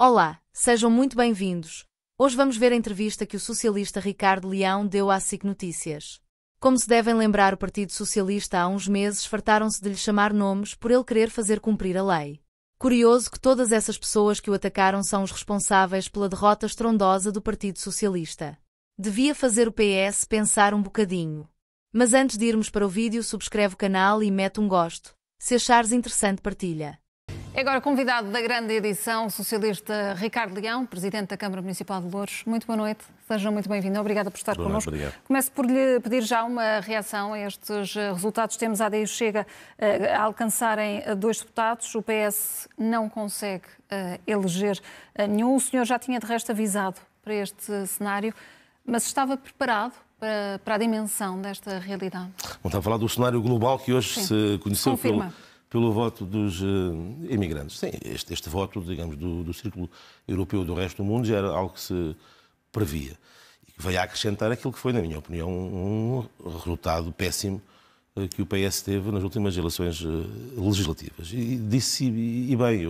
Olá, sejam muito bem-vindos. Hoje vamos ver a entrevista que o socialista Ricardo Leão deu à SIC Notícias. Como se devem lembrar, o Partido Socialista há uns meses fartaram-se de lhe chamar nomes por ele querer fazer cumprir a lei. Curioso que todas essas pessoas que o atacaram são os responsáveis pela derrota estrondosa do Partido Socialista. Devia fazer o PS pensar um bocadinho. Mas antes de irmos para o vídeo, subscreve o canal e mete um gosto. Se achares interessante, partilha. É agora convidado da grande edição, o socialista Ricardo Leão, Presidente da Câmara Municipal de Louros. Muito boa noite, seja muito bem-vindo. Obrigada por estar connosco. Começo por lhe pedir já uma reação a estes resultados. Temos a AD e o Chega a alcançarem 2 deputados. O PS não consegue eleger nenhum. O senhor já tinha de resto avisado para este cenário, mas estava preparado para a dimensão desta realidade? Bom, está a falar do cenário global que hoje se conheceu pelo voto dos imigrantes. Sim, este voto, digamos, do Círculo Europeu do resto do mundo já era algo que se previa. E que veio a acrescentar aquilo que foi, na minha opinião, um resultado péssimo que o PS teve nas últimas eleições legislativas. E disse, e bem,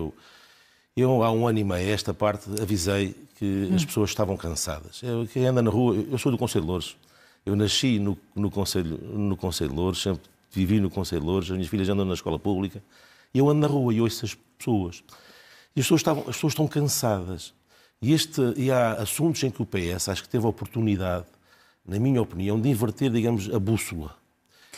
eu há um ano e meio, a esta parte, avisei que as pessoas estavam cansadas. Quem anda na rua, eu sou do Conselho de Louros, eu nasci no Conselho de Louros, sempre vivi no Conselho de Louros, as minhas filhas andam na escola pública, e eu ando na rua e ouço as pessoas. E as pessoas estão cansadas. E há assuntos em que o PS acho que teve a oportunidade, na minha opinião, de inverter, digamos, a bússola.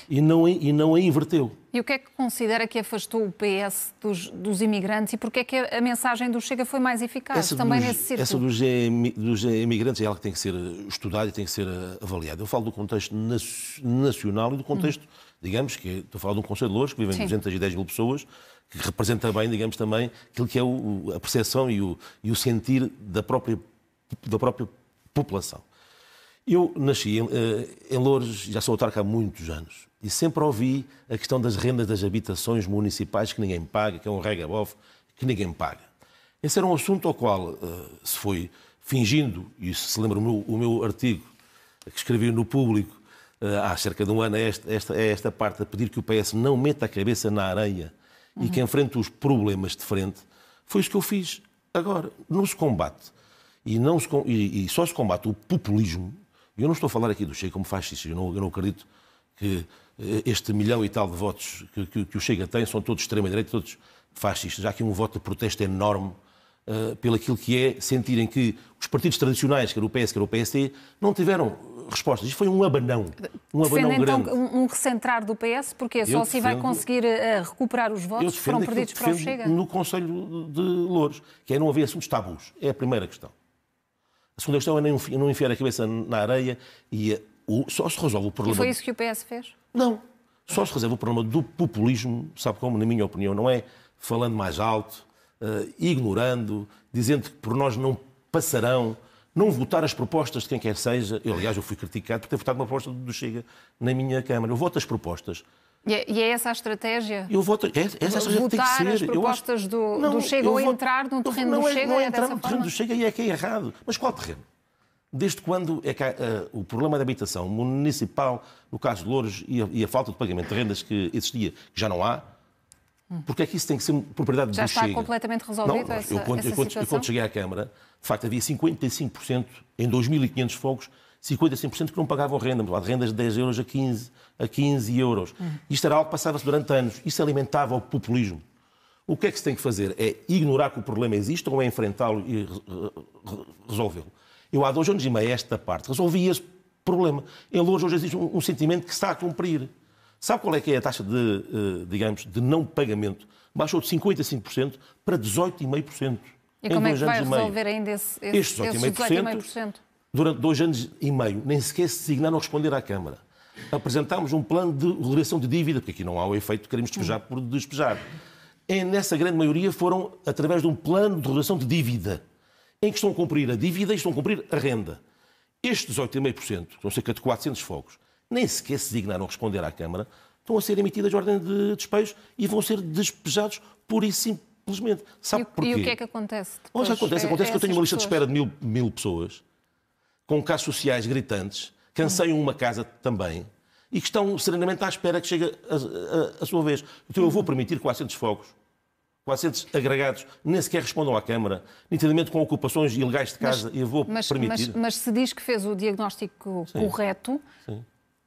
E não a inverteu. E o que é que considera que afastou o PS dos imigrantes e porque é que a mensagem do Chega foi mais eficaz nesse círculo? Essa dos imigrantes é algo que tem que ser estudado e tem que ser avaliado. Eu falo do contexto nacional e do contexto, digamos, que estou a falar de um Conselho de Louros, que vivem 210 mil pessoas, que representa bem, digamos, também aquilo que é a percepção e o sentir da própria população. Eu nasci em Louros, já sou autarca há muitos anos, e sempre ouvi a questão das rendas das habitações municipais que ninguém paga, que é um regabof que ninguém paga. Esse era um assunto ao qual se foi fingindo, e se lembra o meu artigo que escrevi no Público há cerca de um ano, esta parte, a pedir que o PS não meta a cabeça na areia e que enfrente os problemas de frente, foi isso que eu fiz. Agora, não se combate, e só se combate o populismo. Eu não estou a falar aqui do Chega como fascista, eu não acredito que este 1 milhão e tal de votos que o Chega tem são todos de extrema-direita, todos fascistas. Há aqui um voto de protesto enorme pelo aquilo que é sentirem que os partidos tradicionais, quer o PS, quer o PSD, não tiveram respostas. Isto foi um abanão. Defende grande. Então um recentrar do PS, porque só assim vai conseguir recuperar os votos que foram perdidos para o Chega? No Conselho de Louros, que é não haver assuntos tabus. É a primeira questão. A segunda questão é não enfiar a cabeça na areia e só se resolve o problema... E foi isso que o PS fez? Não. Só se resolve o problema do populismo, sabe como, na minha opinião, não é falando mais alto, ignorando, dizendo que por nós não passarão, não votar as propostas de quem quer seja. Aliás, eu fui criticado por ter votado uma proposta do Chega na minha Câmara. Eu voto as propostas. E é essa a estratégia? Eu voto... Essa estratégia tem que ser. Votar as propostas do Chega ou entrar no terreno do Chega? Não é entrar no terreno do Chega e é que é errado. Mas qual terreno? Desde quando é que o problema da habitação municipal, no caso de Louros, e a falta de pagamento de rendas que existia, que já não há, porque é que isso tem que ser propriedade do Chega? Já está completamente resolvido essa situação? Eu quando cheguei à Câmara, de facto havia 55%, em 2.500 fogos, 55% que não pagavam renda, de rendas de 10 euros a 15 euros. Isto era algo que passava-se durante anos. Isso alimentava o populismo. O que é que se tem que fazer? É ignorar que o problema existe ou é enfrentá-lo e resolvê-lo? Eu há 2 anos e meio, esta parte, resolvi esse problema. Em Louros hoje existe um sentimento que se está a cumprir. Sabe qual é que é a taxa de não pagamento? Baixou de 55% para 18,5%. E como é que vai resolver ainda esses 18,5%? Durante 2 anos e meio, nem sequer se designaram a responder à Câmara. Apresentámos um plano de regulação de dívida, porque aqui não há o efeito de queremos despejar por despejar. Nessa grande maioria foram através de um plano de regulação de dívida, em que estão a cumprir a dívida e estão a cumprir a renda. Estes 18,5%, são cerca de 400 fogos, nem sequer se designaram a responder à Câmara, estão a ser emitidas ordens de despejo e vão ser despejados pura e simplesmente. Sabe porquê? E o que é que acontece depois? Acontece que eu tenho uma lista de espera de mil pessoas, com casos sociais gritantes, que anseiam uma casa também, e que estão serenamente à espera que chegue a sua vez. Então eu vou permitir 400 fogos 400 agregados nem sequer respondam à Câmara, nitidamente com ocupações ilegais de casa, e eu vou permitir... Mas se diz que fez o diagnóstico correto,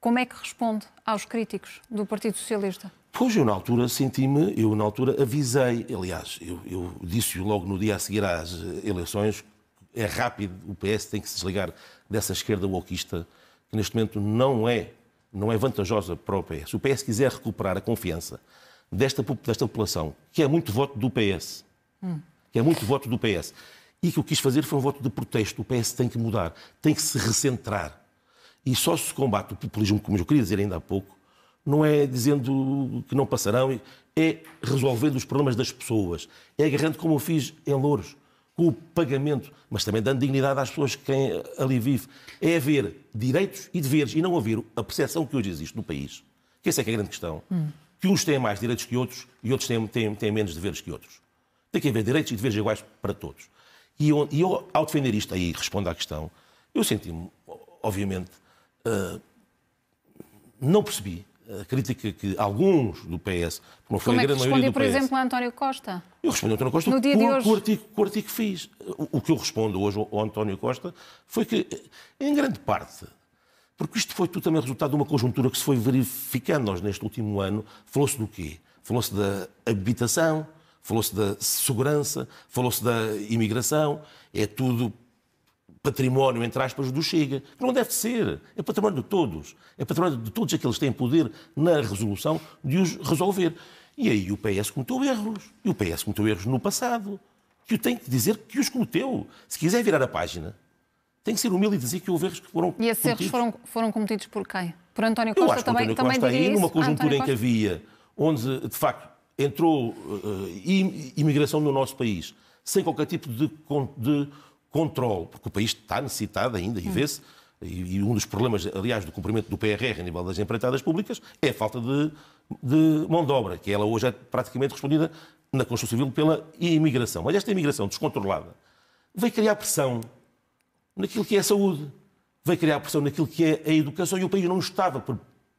como é que responde aos críticos do Partido Socialista? Pois, eu na altura avisei, aliás, eu disse logo no dia a seguir às eleições, é rápido, o PS tem que se desligar dessa esquerda wokista, que neste momento não é vantajosa para o PS. Se o PS quiser recuperar a confiança desta população, que é muito voto do PS, e que o quis fazer foi um voto de protesto, o PS tem que mudar, tem que se recentrar. E só se combate o populismo, como eu queria dizer ainda há pouco, não é dizendo que não passarão, é resolvendo os problemas das pessoas, é agarrando como eu fiz em Louros, com o pagamento, mas também dando dignidade às pessoas que quem ali vive. É haver direitos e deveres, e não haver a percepção que hoje existe no país, que essa é que é a grande questão, que uns têm mais direitos que outros e outros têm menos deveres que outros. Tem que haver direitos e deveres iguais para todos. E eu, ao defender isto, aí respondo à questão, eu senti-me, obviamente, não percebi a crítica que alguns do PS, não foi a grande maioria do PS... por exemplo, a António Costa? Eu respondi ao António Costa no dia de hoje. Com o artigo que fiz. O que eu respondo hoje ao António Costa foi que, em grande parte, porque isto foi tudo também resultado de uma conjuntura que se foi verificando. Nós, neste último ano, falou-se do quê? Falou-se da habitação, falou-se da segurança, falou-se da imigração. É tudo património, entre aspas, do Chega. Não deve ser. É património de todos. É património de todos aqueles que têm poder na resolução de os resolver. E aí o PS cometeu erros. E o PS cometeu erros no passado. Que eu tenho que dizer que os cometeu. Se quiser virar a página, tem que ser humilde e dizer que houve erros que foram cometidos. E esses erros foram cometidos por quem? Por António Costa? Eu acho que António Costa aí, numa conjuntura em que havia, onde, de facto, entrou imigração no nosso país, sem qualquer tipo de controle, porque o país está necessitado ainda, e vê-se, e um dos problemas, aliás, do cumprimento do PRR a nível das empreitadas públicas é a falta de mão de obra, que ela hoje é praticamente respondida na Constituição Civil pela imigração. Mas esta imigração descontrolada veio criar pressão naquilo que é a saúde, veio criar pressão naquilo que é a educação, e o país não estava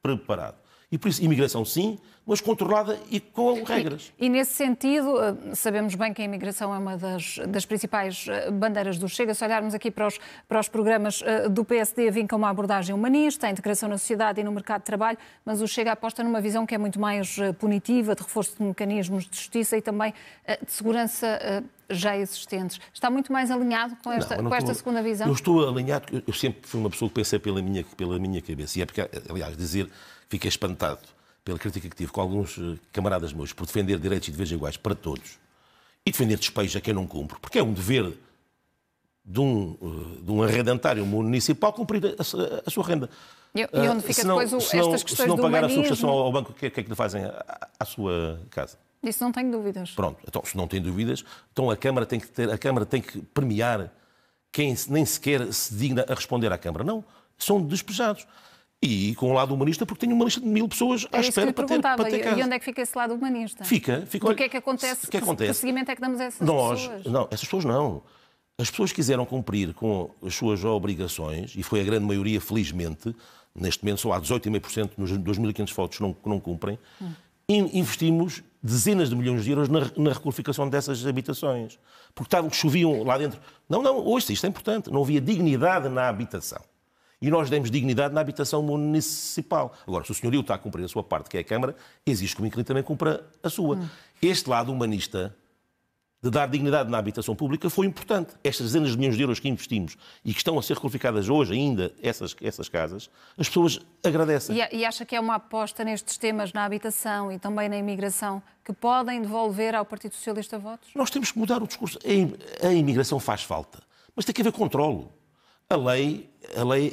preparado. E por isso, imigração sim, mas controlada e com regras. E nesse sentido, sabemos bem que a imigração é uma das principais bandeiras do Chega. Se olharmos aqui para os programas do PSD, vem com uma abordagem humanista, a integração na sociedade e no mercado de trabalho, mas o Chega aposta numa visão que é muito mais punitiva, de reforço de mecanismos de justiça e também de segurança já existentes. Está muito mais alinhado com esta segunda visão? Eu estou alinhado, eu sempre fui uma pessoa que pensei pela minha cabeça. E é porque, aliás, dizer... Fiquei espantado pela crítica que tive com alguns camaradas meus por defender direitos e deveres iguais para todos e defender despejos a quem não cumpre, porque é um dever de um arrendatário municipal cumprir a sua renda. E onde fica depois estas questões do humanismo? Se não pagar a subestação ao banco, o que é que lhe fazem à sua casa? Disso não tenho dúvidas. Pronto, então se não tem dúvidas, então a Câmara tem que premiar quem nem sequer se digna a responder à Câmara. Não, são despejados. E com o lado humanista, porque tenho uma lista de 1000 pessoas à espera para ter casa. E onde é que fica esse lado humanista? Fica. O que é que acontece? Que seguimento é que damos a essas pessoas? Não, essas pessoas não. As pessoas quiseram cumprir com as suas obrigações, e foi a grande maioria, felizmente, neste momento só há 18,5% nos 2.500 votos que não cumprem, investimos dezenas de milhões de euros na requalificação dessas habitações. Porque choviam lá dentro. Não, ouça, isto é importante. Não havia dignidade na habitação. E nós demos dignidade na habitação municipal. Agora, se o senhorio está a cumprir a sua parte, que é a Câmara, exige que o inquilino também cumpra a sua. Este lado humanista de dar dignidade na habitação pública foi importante. Estas dezenas de milhões de euros que investimos e que estão a ser requalificadas hoje ainda, essas casas, as pessoas agradecem. E acha que é uma aposta nestes temas, na habitação e também na imigração, que podem devolver ao Partido Socialista votos? Nós temos que mudar o discurso. A imigração faz falta, mas tem que haver controlo. A lei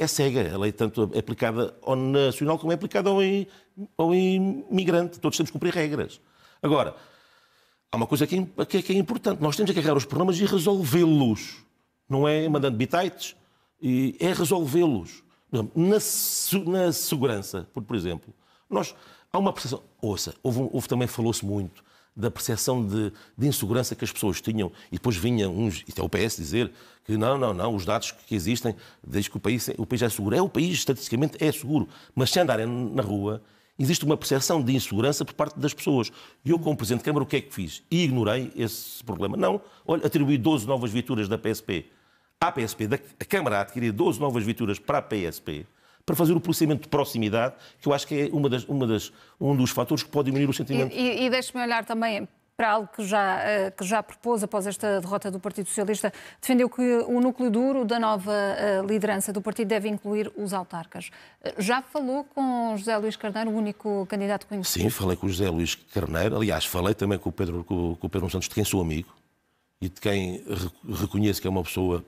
é cega. A lei tanto é aplicada ao nacional como é aplicada ao imigrante. Todos temos que cumprir regras. Agora, há uma coisa que é importante. Nós temos que agarrar os problemas e resolvê-los. Não é mandando bitites, é resolvê-los. Na segurança, por exemplo, há uma percepção... Ouça, também falou-se muito da percepção de insegurança que as pessoas tinham, e depois vinha até o PS dizer que não, os dados que existem, desde que o país é seguro. O país, estatisticamente, é seguro, mas se andarem na rua, Existe uma percepção de insegurança por parte das pessoas. E eu, como Presidente de Câmara, o que é que fiz? E ignorei esse problema. Não, olha, atribuí 12 novas viaturas da PSP à PSP, a Câmara a adquirir 12 novas viaturas para a PSP, para fazer o procedimento de proximidade, que eu acho que é um dos fatores que pode diminuir o sentimento. E deixe-me olhar também para algo que já propôs após esta derrota do Partido Socialista. Defendeu que o núcleo duro da nova liderança do partido deve incluir os autarcas. Já falou com José Luís Carneiro, o único candidato conhecido? Sim, falei com o José Luís Carneiro. Aliás, falei também com o Pedro Santos, de quem sou amigo e de quem reconheço que é uma pessoa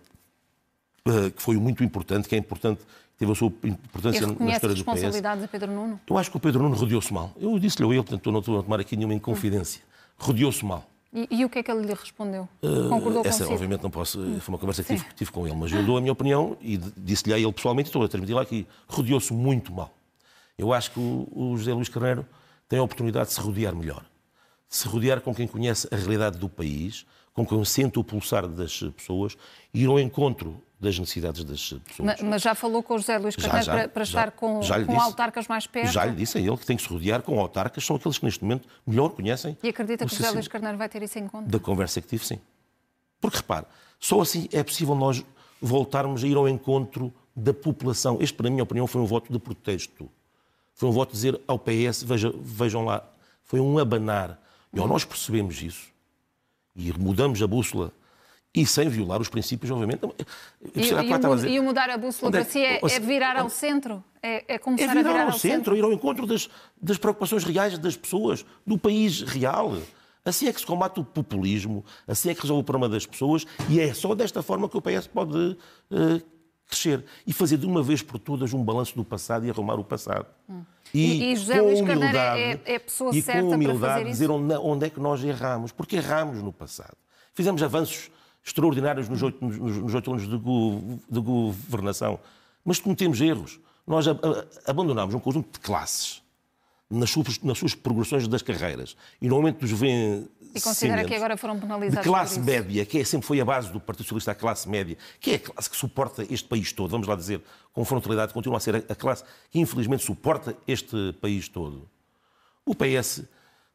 que foi muito importante, que é importante, teve a sua importância na história do PS. Reconhece responsabilidades a Pedro Nuno? Eu acho que o Pedro Nuno rodeou-se mal. Eu disse-lhe a ele, portanto, não estou a tomar aqui nenhuma inconfidência. Rodeou-se mal. E o que é que ele lhe respondeu? Concordou essa, consigo? obviamente, não posso. Foi uma conversa que tive com ele, mas eu dou a minha opinião e disse-lhe a ele pessoalmente, e estou a transmitir lá aqui, rodeou-se muito mal. Eu acho que o José Luís Carneiro tem a oportunidade de se rodear melhor. De se rodear com quem conhece a realidade do país, com quem sente o pulsar das pessoas e ir ao encontro das necessidades das pessoas. Mas já falou com o José Luís Carneiro para estar com autarcas mais perto? Já lhe disse a ele que tem que se rodear com autarcas, são aqueles que neste momento melhor conhecem. E acredita que o José Luís Carneiro vai ter isso em conta? Da conversa que tive, sim. Porque, repare, só assim é possível nós voltarmos a ir ao encontro da população. Este, para a minha opinião, foi um voto de protesto. Foi um voto de dizer ao PS, vejam lá, foi um abanar. E ao nós percebemos isso, e mudamos a bússola, e sem violar os princípios, obviamente. E o mudar a bússola para si é virar ao centro? É começar a virar ao centro? Ir ao encontro das preocupações reais das pessoas, do país real. Assim é que se combate o populismo, assim é que resolve o problema das pessoas, e é só desta forma que o PS pode crescer. E fazer de uma vez por todas um balanço do passado e arrumar o passado. E José Luís Carneiro é a pessoa certa para fazer isso? E com humildade dizer onde é que nós erramos. Porque erramos no passado. Fizemos avanços extraordinários nos 8 anos de governação, mas cometemos erros. Nós abandonámos um conjunto de classes nas suas progressões das carreiras e no momento dos vencimentos. E considera que agora foram penalizados de classe média, que sempre foi a base do Partido Socialista, a classe média, que é a classe que suporta este país todo, vamos lá dizer, com frontalidade, continua a ser a classe que infelizmente suporta este país todo. O PS,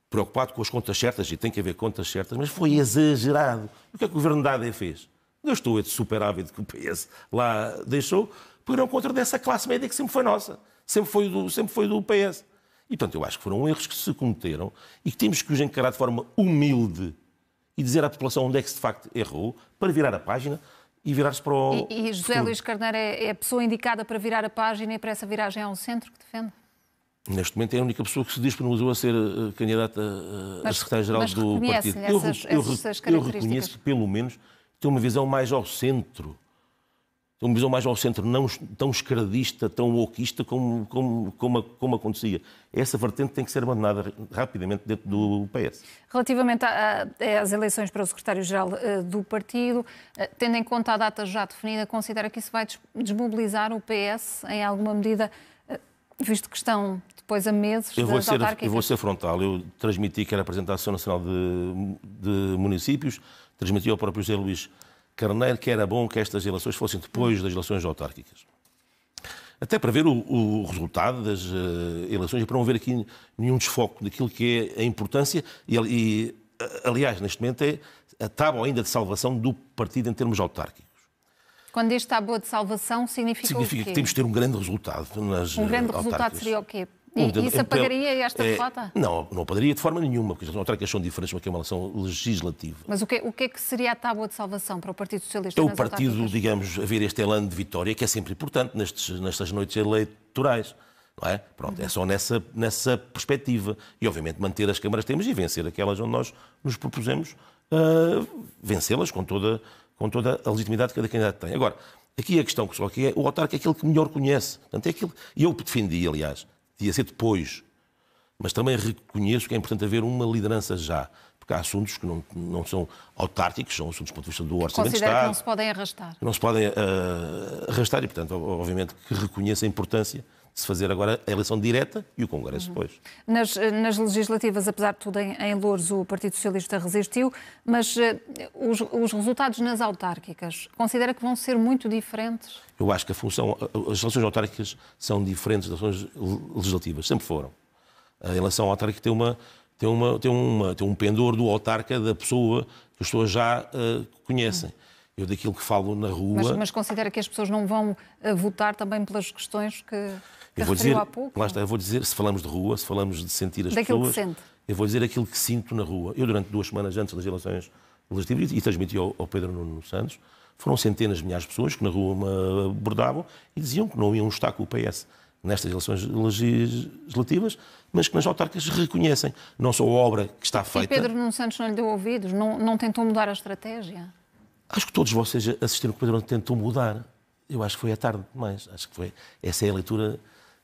preocupado com as contas certas, e tem que haver contas certas, mas foi exagerado. O que é que o governo da AD fez? Gastou esse superávit que o PS lá deixou por ir ao encontro dessa classe média que sempre foi nossa, sempre foi do PS. E, portanto, eu acho que foram erros que se cometeram e que temos que os encarar de forma humilde e dizer à população onde é que se de facto errou, para virar a página e virar-se para o E José Luís Carneiro é a pessoa indicada para virar a página e para essa viragem ao centro que defende? Neste momento é a única pessoa que se disponibilizou a ser candidata a secretária-geral do partido. Eu reconheço que, pelo menos, tem uma visão mais ao centro. Tem uma visão mais ao centro, não tão esquerdista, tão wokeista como acontecia. Essa vertente tem que ser abandonada rapidamente dentro do PS. Relativamente às eleições para o secretário-geral do partido, tendo em conta a data já definida, considera que isso vai desmobilizar o PS em alguma medida, visto que estão depois a meses das autárquicas? Eu vou ser frontal. Eu transmiti que era a apresentação nacional de municípios, transmiti ao próprio José Luís Carneiro que era bom que estas eleições fossem depois das eleições autárquicas. Até para ver o resultado das eleições e para não haver aqui nenhum desfoque daquilo que é a importância e aliás, neste momento é a tábua ainda de salvação do partido em termos autárquicos. Quando diz tábua de salvação, significa o quê? Que temos de ter um grande resultado nas Um grande resultado seria o quê? E isso apagaria esta derrota? Não apagaria de forma nenhuma, porque as autárquicas são diferentes, porque é uma eleição legislativa. Mas o que é que seria a tábua de salvação para o Partido Socialista? É o partido, digamos, haver este elan de vitória, que é sempre importante nestas noites eleitorais. Não é? Pronto, é só nessa perspectiva. E, obviamente, manter as câmaras que temos e vencer aquelas onde nós nos propusemos vencê-las com toda a legitimidade que cada candidato tem. Agora, aqui a questão que só aqui é o autarca é aquele que melhor conhece. Portanto, é aquilo, e eu defendi, aliás, ia ser depois, mas também reconheço que é importante haver uma liderança já, porque há assuntos que não são autárquicos, são assuntos do ponto de vista do orçamento de Estado. Considera que não se podem arrastar. Não se podem arrastar e, portanto, obviamente que reconheço a importância de se fazer agora a eleição direta e o Congresso depois. Nas legislativas, apesar de tudo, em Louros o Partido Socialista resistiu, mas os resultados nas autárquicas, considera que vão ser muito diferentes? Eu acho que as eleições autárquicas são diferentes das eleições legislativas, sempre foram. A eleição autárquica tem um pendor do autarca da pessoa que as pessoas já conhecem. Eu daquilo que falo na rua... Mas considera que as pessoas não vão votar também pelas questões que referiu há pouco? Lá está, eu vou dizer, se falamos de rua, se falamos de sentir as daquilo pessoas... Que sente. Eu vou dizer aquilo que sinto na rua. Eu, durante 2 semanas antes das eleições legislativas, e transmiti ao Pedro Nuno Santos, foram centenas de milhares de pessoas que na rua me abordavam e diziam que não iam estar com o PS nestas eleições legislativas, mas que nas autárquicas reconhecem não só a obra que está feita... E Pedro Nuno Santos não lhe deu ouvidos? Não tentou mudar a estratégia? Acho que todos vocês assistiram que o Pedro Nuno tentou mudar. Eu acho que foi à tarde demais. Acho que foi. Essa é a leitura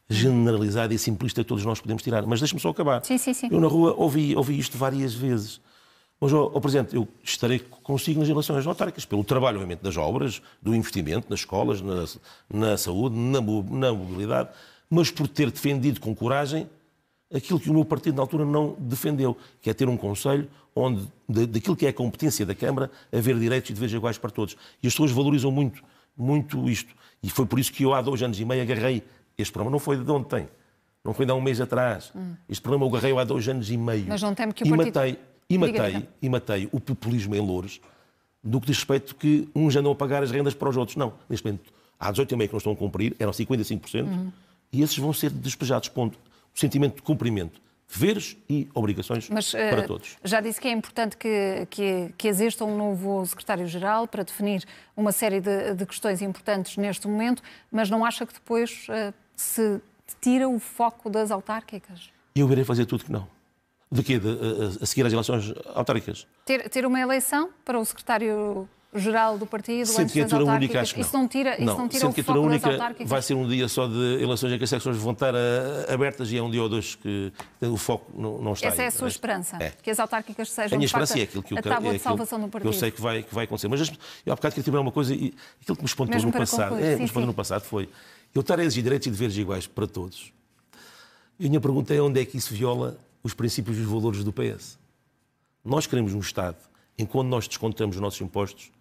generalizada e simplista que todos nós podemos tirar. Mas deixe-me só acabar. Sim. Eu na rua ouvi isto várias vezes. Mas, Presidente, eu estarei consigo nas eleições autárquicas, pelo trabalho, obviamente, das obras, do investimento nas escolas, na saúde, na mobilidade, mas por ter defendido com coragem aquilo que o meu partido na altura não defendeu, que é ter um conselho onde, daquilo que é a competência da Câmara, haver direitos e deveres iguais para todos. E as pessoas valorizam muito, muito isto. E foi por isso que eu, há 2 anos e meio, agarrei este programa. Não foi de ontem, não foi de há um mês atrás. Este programa eu agarrei há 2 anos e meio. Mas não teme que o partido... E matei o populismo em Loures, do que diz respeito que uns andam a pagar as rendas para os outros. Não, neste momento, há 18,5% que não estão a cumprir, eram 55%, e esses vão ser despejados, ponto. O sentimento de cumprimento, deveres e obrigações para todos. Já disse que é importante que exista um novo secretário-geral para definir uma série de questões importantes neste momento, mas não acha que depois se tira o foco das autárquicas? Eu irei fazer tudo que não. De quê? A seguir às eleições autárquicas? Ter uma eleição para o secretário-geral do partido antes das autárquicas? Única, acho que isso não tira o foco das autárquicas? Vai ser um dia só de eleições em que as secções vão estar abertas e é um dia ou 2 que o foco não está Essa aí. É a sua esperança? É. Que as autárquicas sejam, a minha esperança é aquilo que eu quero, tábua de salvação do partido? Eu sei que vai acontecer. Mas eu há bocado queria lembrar uma coisa, e aquilo que me espantou no passado foi eu estar a exigir direitos e deveres iguais para todos. E a minha pergunta é onde é que isso viola os princípios e os valores do PS. Nós queremos um Estado em que, quando nós descontamos os nossos impostos,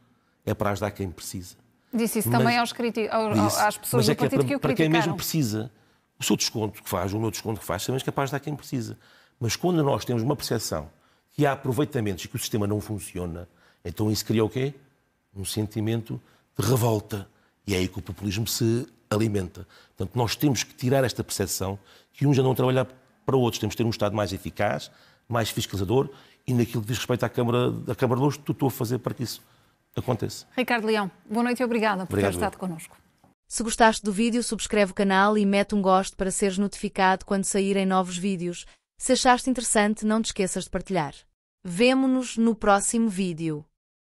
é para ajudar quem precisa. Disse isso também às pessoas do partido que o criticaram. Para quem mesmo precisa. O seu desconto que faz, o meu desconto que faz, sabemos que é para ajudar quem precisa. Mas quando nós temos uma percepção que há aproveitamentos e que o sistema não funciona, então isso cria o quê? Um sentimento de revolta. E é aí que o populismo se alimenta. Portanto, nós temos que tirar esta percepção que uns andam a trabalhar para outros. Temos que ter um Estado mais eficaz, mais fiscalizador e naquilo que diz respeito à Câmara de Loures, tudo estou a fazer para que isso aconteça. Ricardo Leão, boa noite e obrigada por ter estado connosco. Se gostaste do vídeo, subscreve o canal e mete um gosto para seres notificado quando saírem novos vídeos. Se achaste interessante, não te esqueças de partilhar. Vemo-nos no próximo vídeo.